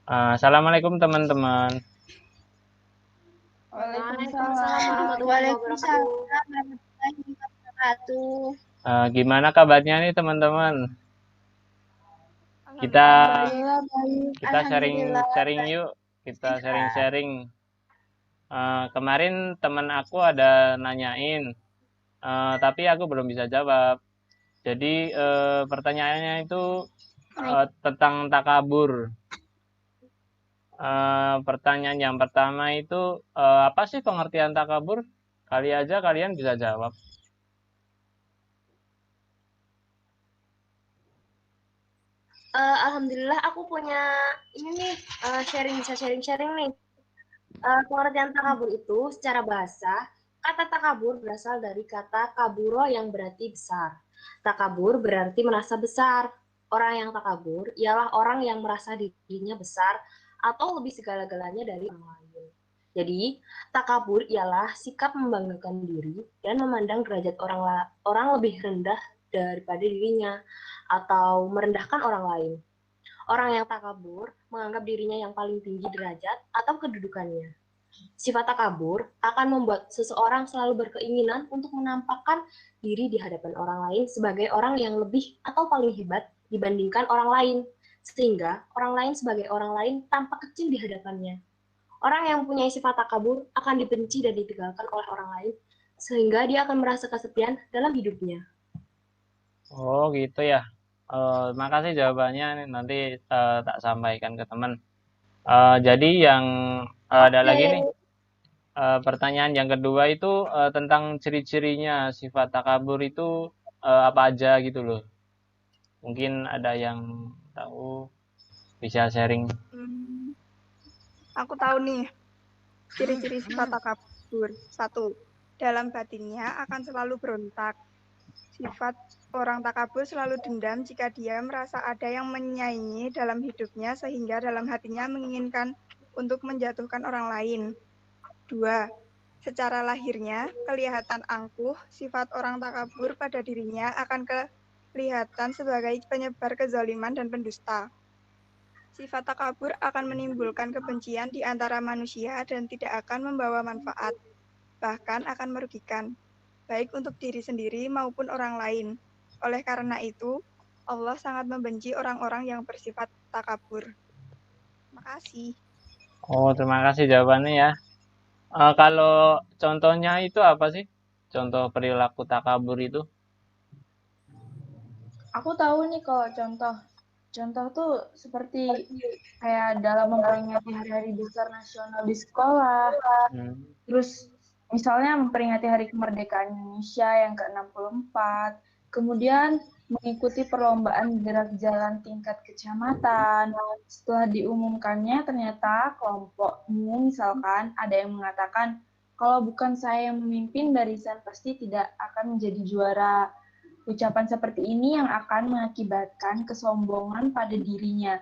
Assalamualaikum teman-teman. Waalaikumsalam Waalaikumsalam warahmatullahi Waalaikumsalam wabarakatuh. warahmatullahi wabarakatuh. Gimana kabarnya nih teman-teman? Kita Alhamdulillah baik. Alhamdulillah baik. kita Alhamdulillah sharing-sharing baik. yuk. Kita Sehat. sharing-sharing. Kemarin teman aku ada nanyain, tapi aku belum bisa jawab. Jadi pertanyaannya itu tentang takabur. Pertanyaan yang pertama itu apa sih pengertian takabur? Kali aja kalian bisa jawab. Alhamdulillah aku punya ini nih, bisa sharing-sharing nih. Pengertian takabur itu secara bahasa, kata takabur berasal dari kata kaburo yang berarti besar. Takabur berarti merasa besar. Orang yang takabur ialah orang yang merasa dirinya besar atau lebih segala-galanya dari orang lain. Jadi, takabur ialah sikap membanggakan diri dan memandang derajat orang lebih rendah daripada dirinya atau merendahkan orang lain. Orang yang takabur menganggap dirinya yang paling tinggi derajat atau kedudukannya. Sifat takabur akan membuat seseorang selalu berkeinginan untuk menampakkan diri di hadapan orang lain sebagai orang yang lebih atau paling hebat dibandingkan orang lain, sehingga orang lain sebagai orang lain tampak kecil di hadapannya. Orang yang mempunyai sifat takabur akan dibenci dan ditinggalkan oleh orang lain, sehingga dia akan merasa kesepian dalam hidupnya. Oh gitu ya. Makasih jawabannya. Nanti tak sampaikan ke teman. Jadi yang ada lagi nih. Oke, Pertanyaan yang kedua itu tentang ciri-cirinya sifat takabur itu apa aja gitu loh. Mungkin ada yang tahu bisa sharing. Hmm, aku tahu nih ciri-ciri sifat takabur. 1. Dalam batinnya akan selalu berontak. Sifat orang takabur selalu dendam jika dia merasa ada yang menyaingi dalam hidupnya sehingga dalam hatinya menginginkan untuk menjatuhkan orang lain. 2. Secara lahirnya, kelihatan angkuh, sifat orang takabur pada dirinya akan kelihatan sebagai penyebar kezaliman dan pendusta. Sifat takabur akan menimbulkan kebencian di antara manusia dan tidak akan membawa manfaat, bahkan akan merugikan, baik untuk diri sendiri maupun orang lain. Oleh karena itu, Allah sangat membenci orang-orang yang bersifat takabur. Makasih. Oh, terima kasih jawabannya ya. Kalau contohnya itu apa sih? Contoh perilaku takabur itu? Aku tahu nih kok contoh. Contoh tuh seperti kayak dalam memperingati hari-hari besar nasional di sekolah. Terus misalnya memperingati Hari Kemerdekaan Indonesia yang ke-64. Kemudian mengikuti perlombaan gerak jalan tingkat kecamatan. Setelah diumumkannya ternyata kelompokmu misalkan ada yang mengatakan kalau bukan saya yang memimpin barisan pasti tidak akan menjadi juara. Ucapan seperti ini yang akan mengakibatkan kesombongan pada dirinya.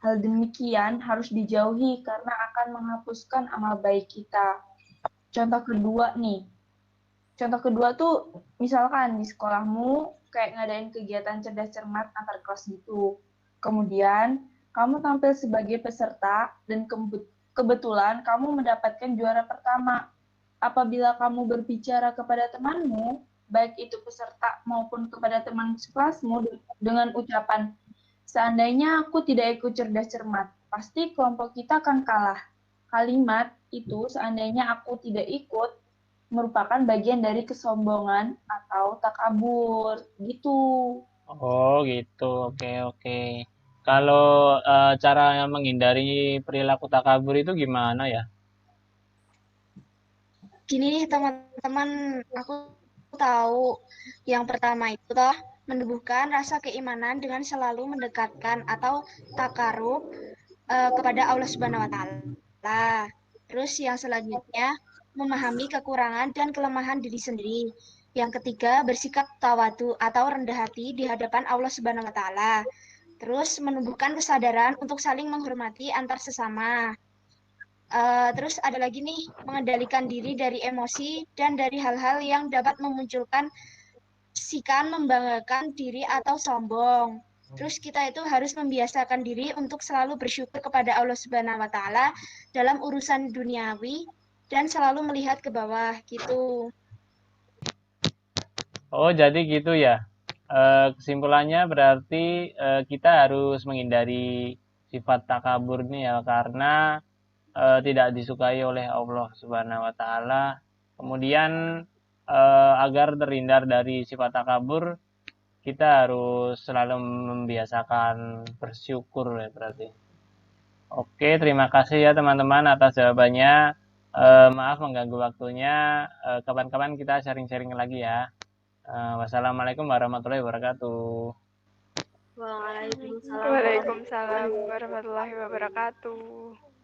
Hal demikian harus dijauhi karena akan menghapuskan amal baik kita. Contoh kedua nih. Contoh kedua tuh misalkan di sekolahmu kayak ngadain kegiatan cerdas cermat antar kelas gitu. Kemudian kamu tampil sebagai peserta dan kebetulan kamu mendapatkan juara pertama. Apabila kamu berbicara kepada temanmu, baik itu peserta maupun kepada teman sekelasmu dengan ucapan, seandainya aku tidak ikut cerdas cermat, pasti kelompok kita akan kalah. Kalimat itu, seandainya aku tidak ikut, merupakan bagian dari kesombongan atau takabur, gitu. Oh gitu, oke oke. Kalau cara menghindari perilaku takabur itu gimana ya? gini teman-teman, aku tahu yang pertama itu toh menumbuhkan rasa keimanan dengan selalu mendekatkan atau takarub kepada Allah Subhanahu wa taala. Terus yang selanjutnya memahami kekurangan dan kelemahan diri sendiri. Yang ketiga bersikap tawadu atau rendah hati di hadapan Allah Subhanahu wa taala. Terus menumbuhkan kesadaran untuk saling menghormati antar sesama. Terus ada lagi nih, mengendalikan diri dari emosi dan dari hal-hal yang dapat memunculkan sikan membanggakan diri atau sombong. Terus kita itu harus membiasakan diri untuk selalu bersyukur kepada Allah Subhanahu wa taala dalam urusan duniawi dan selalu melihat ke bawah gitu. Oh, jadi gitu ya. Kesimpulannya berarti kita harus menghindari sifat takabur ini ya, karena tidak disukai oleh Allah Subhanahu wa taala. Kemudian agar terhindar dari sifat takabur, kita harus selalu membiasakan bersyukur ya berarti. Oke, terima kasih ya teman-teman atas jawabannya. Maaf mengganggu waktunya. Kapan-kapan kita sharing-sharing lagi ya. Wassalamualaikum warahmatullahi wabarakatuh. Waalaikumsalam. Waalaikumsalam warahmatullahi wabarakatuh.